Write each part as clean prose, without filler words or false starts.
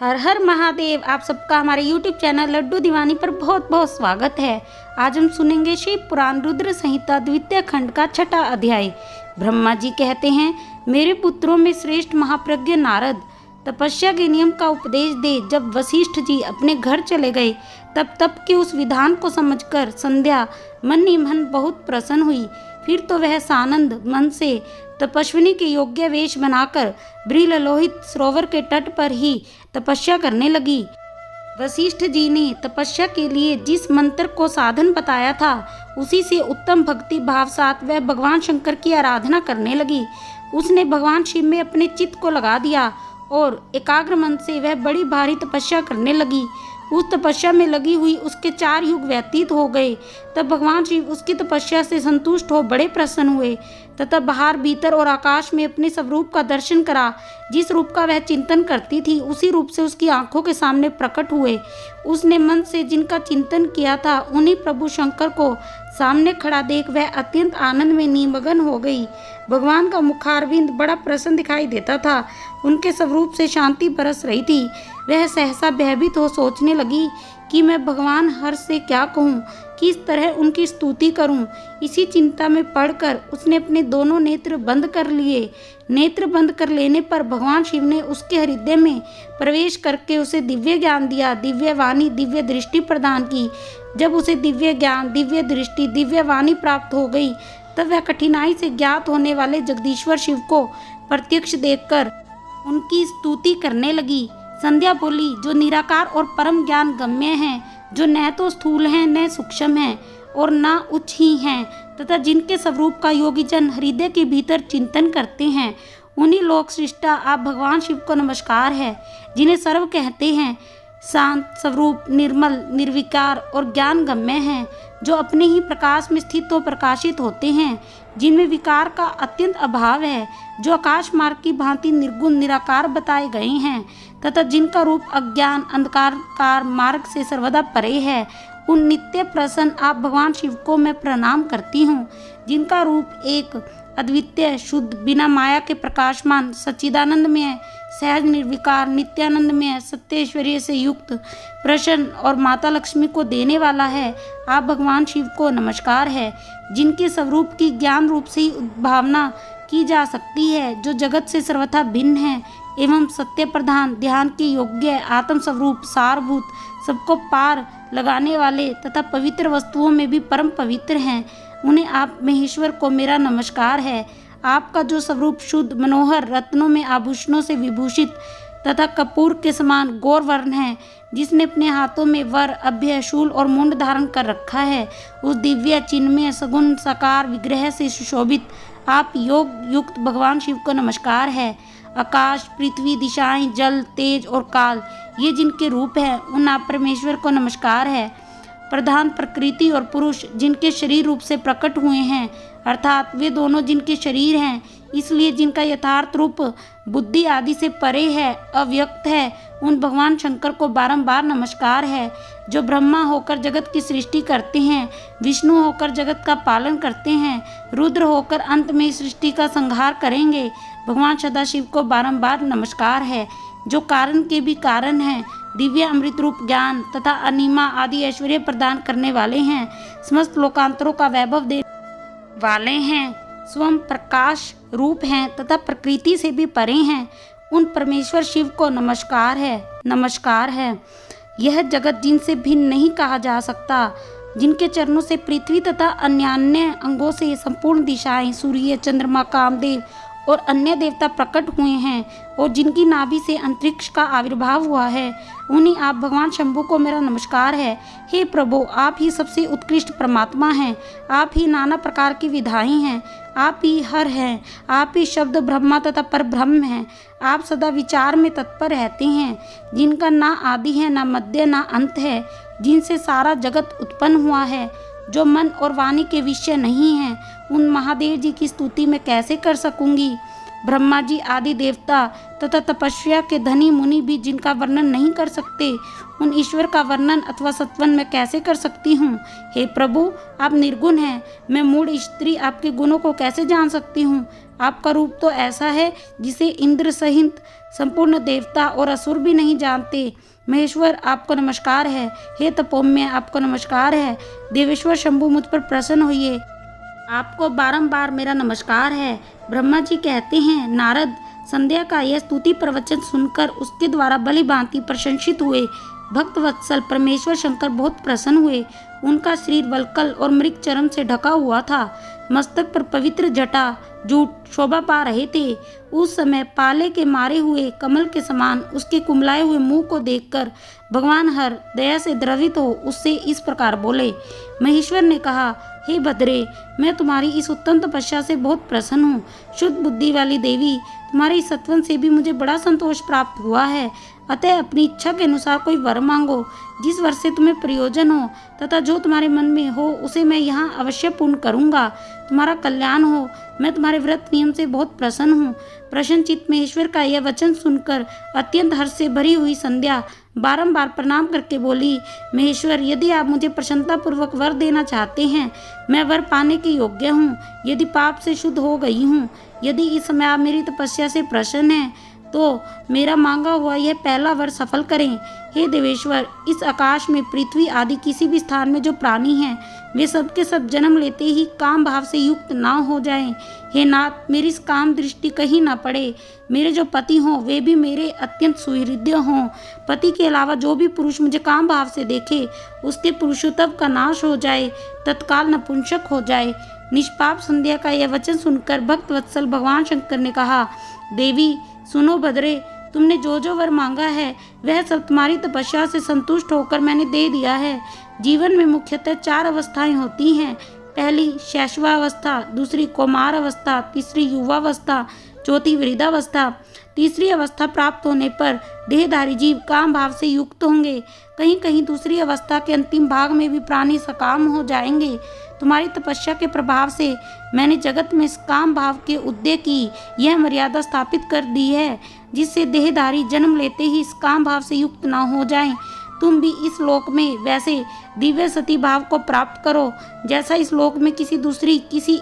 हर हर महादेव। आप सबका हमारे YouTube चैनल लड्डू दीवानी पर बहुत बहुत स्वागत है। आज हम सुनेंगे शिव पुराण रुद्र संहिता द्वितीय खंड का छठा अध्याय। ब्रह्मा जी कहते हैं, मेरे पुत्रों में श्रेष्ठ महाप्रज्ञ नारद तपस्या के नियम का उपदेश दे। जब वशिष्ठ जी अपने घर चले गए तब तप के उस विधान को समझकर संध्या मन ही मन बहुत प्रसन्न हुई। फिर तो वह सानंद मन से तपस्विनी के योग्य वेश बनाकर ब्रीललोहित सरोवर के तट पर ही तपस्या करने लगी। वशिष्ठ जी ने तपस्या के लिए जिस मंत्र को साधन बताया था उसी से उत्तम भक्ति भाव साथ वह भगवान शंकर की आराधना करने लगी। उसने भगवान शिव में अपने चित्त को लगा दिया और एकाग्र मन से वह बड़ी भारी तपस्या करने लगी। उस तपस्या में लगी हुई उसके 4 युग व्यतीत हो गए। तब भगवान शिव उसकी तपस्या से संतुष्ट हो बड़े प्रसन्न हुए तथा बाहर भीतर और आकाश में अपने स्वरूप का दर्शन करा। जिस रूप का वह चिंतन करती थी उसी रूप से उसकी आंखों के सामने प्रकट हुए। उसने मन से जिनका चिंतन किया था उन्हीं प्रभु शंकर को सामने खड़ा देख वह अत्यंत आनंद में निमग्न हो गई। भगवान का मुखारविंद बड़ा प्रसन्न दिखाई देता था। उनके स्वरूप से शांति बरस रही थी। वह सहसा भयभीत हो सोचने लगी कि मैं भगवान हर से क्या कहूँ, किस तरह उनकी स्तुति करूं। इसी चिंता में पड़कर उसने अपने दोनों नेत्र बंद कर लिए। नेत्र बंद कर लेने पर भगवान शिव ने उसके हृदय में प्रवेश करके उसे दिव्य ज्ञान दिया, दिव्य वाणी, दिव्य दृष्टि प्रदान की। जब उसे दिव्य ज्ञान, दिव्य दृष्टि, दिव्य वाणी प्राप्त हो गई तब वह कठिनाई से ज्ञात होने वाले जगदीश्वर शिव को प्रत्यक्ष देखकर उनकी स्तुति करने लगी। संध्या बोली, जो निराकार और परम ज्ञान गम्य हैं, जो न तो स्थूल हैं न सूक्ष्म हैं और न उच्च ही हैं, तथा जिनके स्वरूप का योगीजन हृदय के भीतर चिंतन करते हैं, उन्हीं लोक सृष्टा आप भगवान शिव को नमस्कार है। जिन्हें सर्व कहते हैं, शांत स्वरूप, निर्मल, निर्विकार और ज्ञान गम्य हैं, जो अपने ही प्रकाश में स्थित हो प्रकाशित होते हैं, जिनमें विकार का अत्यंत अभाव है, जो आकाश मार्ग की भांति निर्गुण निराकार बताए गए हैं तथा जिनका रूप अज्ञान अंधकार मार्ग से सर्वदा परे है, उन नित्य प्रसन्न आप भगवान शिव को मैं प्रणाम करती हूँ। जिनका रूप एक अद्वितीय, शुद्ध, बिना माया के प्रकाशमान, सच्चिदानंदमय, सहज निर्विकार, नित्यानंदमय, सत्यैश्वर्य से युक्त, प्रसन्न और माता लक्ष्मी को देने वाला है, आप भगवान शिव को नमस्कार है। जिनके स्वरूप की ज्ञान रूप से ही उद्भावना की जा सकती है, जो जगत से सर्वथा भिन्न है एवं सत्य प्रधान, ध्यान के योग्य, आत्म स्वरूप, सारभूत, सबको पार लगाने वाले तथा पवित्र वस्तुओं में भी परम पवित्र हैं, उन्हें आप महेश्वर को मेरा नमस्कार है। आपका जो स्वरूप शुद्ध, मनोहर, रत्नों में आभूषणों से विभूषित तथा कपूर के समान गौर वर्ण है, जिसने अपने हाथों में वर, अभ्य, शूल और मुंड धारण कर रखा है, उस दिव्य, चिन्मय, सगुण, साकार विग्रह से सुशोभित आप योग युक्त भगवान शिव को नमस्कार है। आकाश, पृथ्वी, दिशाएं, जल, तेज और काल, ये जिनके रूप हैं, उन आप परमेश्वर को नमस्कार है। प्रधान प्रकृति और पुरुष जिनके शरीर रूप से प्रकट हुए हैं, अर्थात वे दोनों जिनके शरीर हैं, इसलिए जिनका यथार्थ रूप बुद्धि आदि से परे है, अव्यक्त है, उन भगवान शंकर को बारंबार नमस्कार है। जो ब्रह्मा होकर जगत की सृष्टि करते हैं, विष्णु होकर जगत का पालन करते हैं, रुद्र होकर अंत में सृष्टि का संहार करेंगे, भगवान सदाशिव को बारंबार नमस्कार है। जो कारण के भी कारण हैं, दिव्य अमृत रूप ज्ञान तथा अनिमा आदि ऐश्वर्य प्रदान करने वाले हैं, समस्त लोकांतरों का वैभव देने वाले हैं, स्वयं प्रकाश रूप हैं तथा प्रकृति से भी परे हैं, उन परमेश्वर शिव को नमस्कार है, नमस्कार है। यह जगत जिनसे भिन्न नहीं कहा जा सकता, जिनके चरणों से पृथ्वी तथा अन्यान्य अंगों से संपूर्ण दिशाएं, सूर्य, चंद्रमा, कामदेव और अन्य देवता प्रकट हुए हैं और जिनकी नाभि से अंतरिक्ष का आविर्भाव हुआ है, उन्हीं आप भगवान शंभु को मेरा नमस्कार है। हे प्रभु, आप ही सबसे उत्कृष्ट परमात्मा हैं, आप ही नाना प्रकार की विधाई हैं, आप ही हर हैं, आप ही शब्द ब्रह्मा तथा पर ब्रह्म हैं। आप सदा विचार में तत्पर रहते हैं, जिनका ना आदि है, ना मध्य, ना अंत है, जिनसे सारा जगत उत्पन्न हुआ है, जो मन और वाणी के विषय नहीं हैं, उन महादेव जी की स्तुति मैं कैसे कर सकूंगी। ब्रह्मा जी आदि देवता तथा तपस्या के धनी मुनि भी जिनका वर्णन नहीं कर सकते, उन ईश्वर का वर्णन अथवा सत्वन मैं कैसे कर सकती हूँ। हे प्रभु, आप निर्गुण हैं, मैं मूढ़ स्त्री आपके गुणों को कैसे जान सकती हूँ। आपका रूप तो ऐसा है जिसे इंद्र सहित संपूर्ण देवता और असुर भी नहीं जानते। महेश्वर आपको नमस्कार है। हे तपोम्य आपको नमस्कार है। देवेश्वर शंभु मुझ पर प्रसन्न होइए। आपको बारंबार मेरा नमस्कार है। ब्रह्मा जी कहते हैं, नारद संध्या का यह स्तुति प्रवचन सुनकर उसके द्वारा भली भांति प्रशंसित हुए। भक्त वत्सल परमेश्वर शंकर बहुत प्रसन्न हुए। उनका शरीर वल्कल और मृग चर्म से ढका हुआ था। मस्तक पर पवित्र जटा जूट शोभा पा रहे थे। उस समय पाले के मारे हुए कमल के समान उसके कुमलाए हुए मुंह को देखकर भगवान हर दया से द्रवित हो उससे इस प्रकार बोले। महेश्वर ने कहा, हे भद्रे, मैं तुम्हारी इस उत्तम तपस्या से बहुत प्रसन्न हूँ। शुद्ध बुद्धि वाली देवी, तुम्हारे इस सत्वन से भी मुझे बड़ा संतोष प्राप्त हुआ है। अतः अपनी इच्छा के अनुसार कोई वर मांगो, जिस वर से तुम्हें प्रयोजन हो तथा जो तुम्हारे मन में हो उसे मैं यहाँ अवश्य पूर्ण करूँगा। तुम्हारा कल्याण हो। मैं तुम्हारे व्रत नियम से बहुत प्रसन्न हूँ। प्रसन्नचित्त महेश्वर का यह वचन सुनकर अत्यंत हर्ष से भरी हुई संध्या बारंबार प्रणाम करके बोली, महेश्वर, यदि आप मुझे प्रसन्नतापूर्वक वर देना चाहते हैं, मैं वर पाने के योग्य हूँ। यदि पाप से शुद्ध हो गई हूँ, यदि इस समय आप मेरी तपस्या से प्रसन्न हैं, तो मेरा मांगा हुआ यह पहला वर सफल करें। हे देवेश्वर, इस आकाश में पृथ्वी आदि किसी भी स्थान में जो प्राणी हैं, वे सब के सब जन्म लेते ही काम भाव से युक्त ना हो जाएं। हे नाथ, मेरी इस काम दृष्टि कहीं ना पड़े। मेरे जो पति हों वे भी मेरे अत्यंत सुहृदय हों। पति के अलावा जो भी पुरुष मुझे काम भाव से देखे, उसके पुरुषोत्तम का नाश हो जाए, तत्काल नपुंसक हो जाए। निष्पाप संध्या का यह वचन सुनकर भक्त वत्सल भगवान शंकर ने कहा, देवी सुनो भद्रे, तुमने जो जो वर मांगा है वह सब तुम्हारी तपस्या से संतुष्ट होकर मैंने दे दिया है। जीवन में मुख्यतः 4 अवस्थाएं होती हैं। पहली शैशवावस्था, दूसरी कौमार अवस्था, तीसरी युवावस्था, चौथी वृद्धावस्था। तीसरी अवस्था प्राप्त होने पर देहधारी जीव काम भाव से युक्त होंगे। कहीं कहीं दूसरी अवस्था के अंतिम भाग में भी प्राणी सकाम हो जाएंगे। तुम्हारी तपस्या के प्रभाव से मैंने जगत में इस काम भाव के उदय की यह मर्यादा स्थापित कर दी है, जिससे देहधारी जन्म लेते ही इस काम भाव से युक्त न हो जाएं। तुम भी इस लोक में वैसे दिव्य सती भाव को प्राप्त करो, जैसा इस लोक में किसी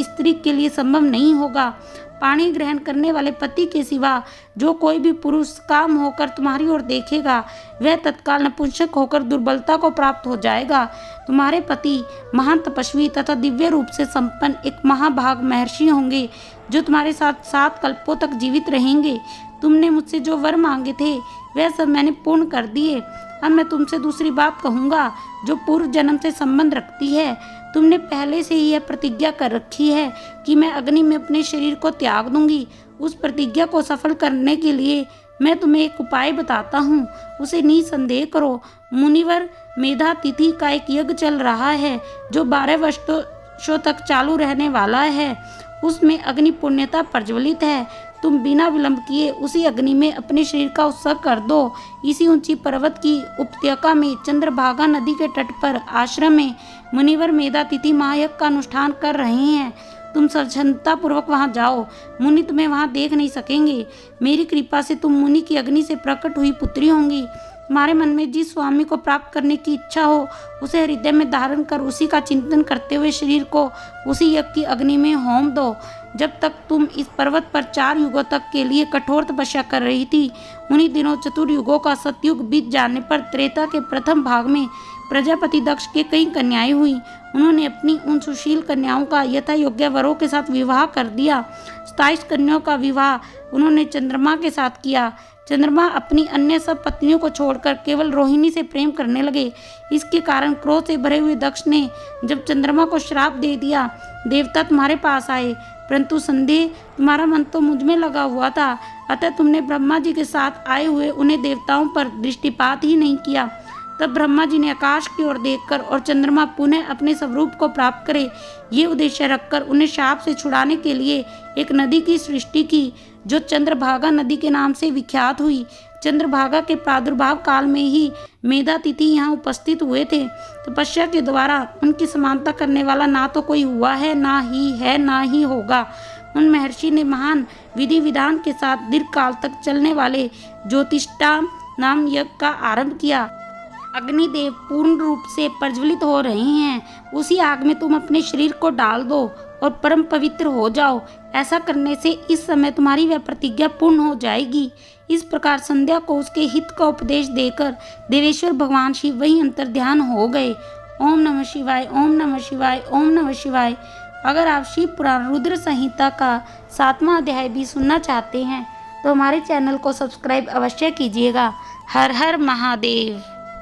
स्त्री के लिए संभव नहीं होगा। पाणी ग्रहण करने वाले पति के सिवा जो कोई भी पुरुष काम होकर तुम्हारी ओर देखेगा, वह तत्काल नपुंसक होकर दुर्बलता को प्राप्त हो जाएगा। तुम्हारे पति महान तपस्वी तथा दिव्य रूप से संपन्न एक महाभाग महर्षि होंगे, जो तुम्हारे साथ 7 कल्पों तक जीवित रहेंगे। तुमने मुझसे जो वर मांगे थे वह सब मैंने पूर्ण कर दिए। अब मैं तुमसे दूसरी बात कहूँगा, जो पूर्व जन्म से संबंध रखती है। तुमने पहले से ही यह प्रतिज्ञा कर रखी है कि मैं अग्नि में अपने शरीर को त्याग दूंगी। उस प्रतिज्ञा को सफल करने के लिए मैं तुम्हें एक उपाय बताता हूँ, उसे निसंदेह करो। मुनिवर, मेधा तिथि का एक यज्ञ चल रहा है जो 12 वर्षों तक चालू रहने वाला है। उसमें अग्नि पुण्यता प्रज्वलित है। तुम बिना विलंब किए उसी अग्नि में अपने शरीर का उत्सर्ग कर दो। इसी ऊंची पर्वत की उपत्यका में चंद्रभागा नदी के तट पर आश्रम में मुनिवर मेधातिथि महायज्ञ का अनुष्ठान कर रहे हैं। तुम सचेतनता पूर्वक वहां जाओ। मुनि तुम्हें वहां देख नहीं सकेंगे। मेरी कृपा से तुम मुनि की अग्नि से प्रकट हुई पुत्री होंगी। तुम्हारे मन में जिस स्वामी को प्राप्त करने की इच्छा हो, उसे हृदय में धारण कर उसी का चिंतन करते हुए शरीर को उसी यज्ञ की अग्नि में होम दो। जब तक तुम इस पर्वत पर 4 युगों तक के लिए कठोर तपस्या कर रही थी, उन्हीं दिनों चतुर्युगों का सतयुग बीत जाने पर त्रेता के प्रथम भाग में प्रजापति दक्ष के कई कन्याएं हुई। उन्होंने अपनी उन सुशील कन्याओं का यथा योग्य वरों के साथ विवाह कर दिया। 27 कन्याओं का विवाह उन्होंने चंद्रमा के साथ किया। चंद्रमा अपनी अन्य सब पत्नियों को छोड़कर केवल रोहिणी से प्रेम करने लगे। इसके कारण क्रोध से भरे हुए दक्ष ने जब चंद्रमा को श्राप दे दिया, देवता तुम्हारे पास आए, परंतु संदेह तुम्हारा मन तो मुझ में लगा हुआ था, अतः तुमने ब्रह्मा जी के साथ आए हुए उन्हें देवताओं पर दृष्टिपात ही नहीं किया। तब ब्रह्मा जी ने आकाश की ओर देखकर और चंद्रमा पुनः अपने स्वरूप को प्राप्त करे, ये उद्देश्य रखकर उन्हें शाप से छुड़ाने के लिए एक नदी की सृष्टि की, जो चंद्रभागा नदी के नाम से विख्यात हुई। चंद्रभागा के प्रादुर्भाव काल में ही मेधातिथि यहाँ उपस्थित हुए थे। तपस्या के द्वारा उनकी समानता करने वाला ना तो कोई हुआ है, ना ही होगा। उन महर्षि ने महान विधि विधान के साथ दीर्घ काल तक चलने वाले ज्योतिष्ठाम नाम यज्ञ का आरंभ किया। अग्निदेव पूर्ण रूप से प्रज्वलित हो रहे हैं। उसी आग में तुम अपने शरीर को डाल दो और परम पवित्र हो जाओ। ऐसा करने से इस समय तुम्हारी वह प्रतिज्ञा पूर्ण हो जाएगी। इस प्रकार संध्या को उसके हित का उपदेश देकर देवेश्वर भगवान शिव वहीं अंतर्ध्यान हो गए। ओम नमः शिवाय, ओम नमः शिवाय, ओम नमः शिवाय। अगर आप शिव पुराण रुद्र संहिता का 7वां अध्याय भी सुनना चाहते हैं तो हमारे चैनल को सब्सक्राइब अवश्य कीजिएगा। हर हर महादेव।